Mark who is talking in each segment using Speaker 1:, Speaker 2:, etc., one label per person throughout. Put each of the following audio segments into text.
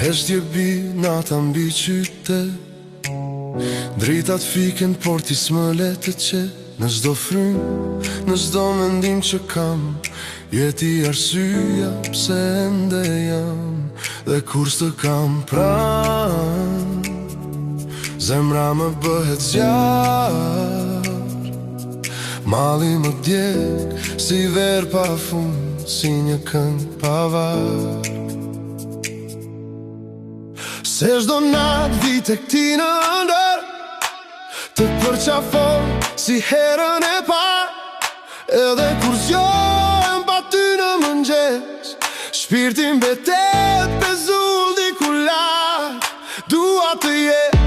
Speaker 1: Heshtje bi nata mbi qytet, dritat fiken por ti s'më të qe. Në çdo frym, në çdo mendim që kam, jeti arsyeja pse ende jam. Dhe kur s'të kam pran, zemra më bëhet zjarr. Malli më djeg si ver pa fund, si një këngë pa varg. Se çdo natë vi tek ti në ëndër, të përqafoj si herën e parë. Edhe kur zgjohem pa ty në mëngjes, shpirti mbetet pezull diku lart. Dua të jet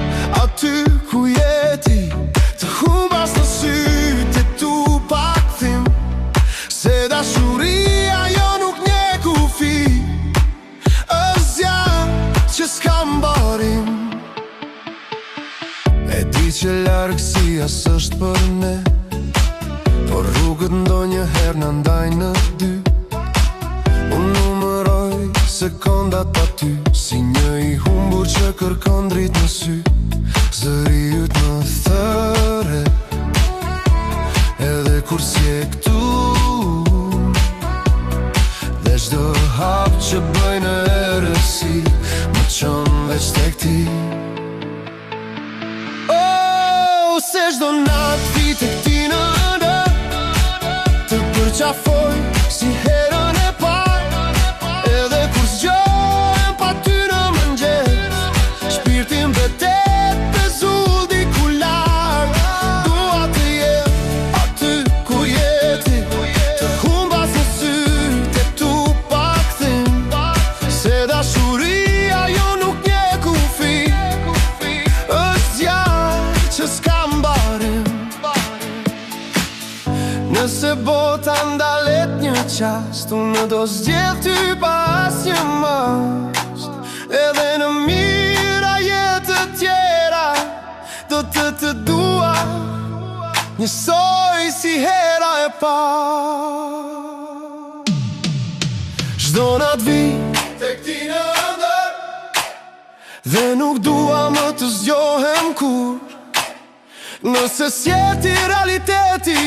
Speaker 1: aty ku je ti, të humbas në sytë e tu pa kthim. Se dashuria jo nuk nje kufi, është zjarr që s'kam barim. E di që largësia s'është për ne, por rrugët ndonjëherë na ndajnë në dy. Unë numëroj sekondat aty, si një i humbur që kërkon dritë në sy. Zëri yt më thëre, edhe kur s'je këtu, dhe çdo hap që bëj në errësi më çon veç tek ti. Se çdo natë vi tek ti në ëndër, të përqafoj si herën e parë. Edhe kur zgjohem pa ty në mëngjes, shpirti mbetet pezull diku lart. Dua të jem aty ku je ti, të humbas në sytë e tu pa kthim. Se dashuria jo nuk nje kufi, është zjarr që s'kam barim. Nëse bota ndalet një qast, unë do zgjedh ty pas një mast. Edhe në mira jetë tjera, do të dua njësoj si hera e parë. Çdo natë vi tek ti në ëndër, dhe nuk dua më të zgjohem kur. Nëse s'jeti realiteti,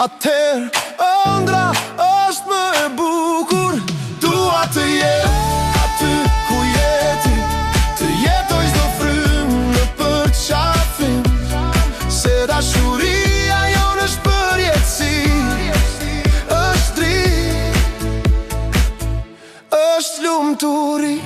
Speaker 1: atëherë ëndra është më e bukur. Dua të jem aty ku je ti, të jetoj çdo frymë në përqafim. Se dashuria jonë është përjetësi, është dritë, është lumturi.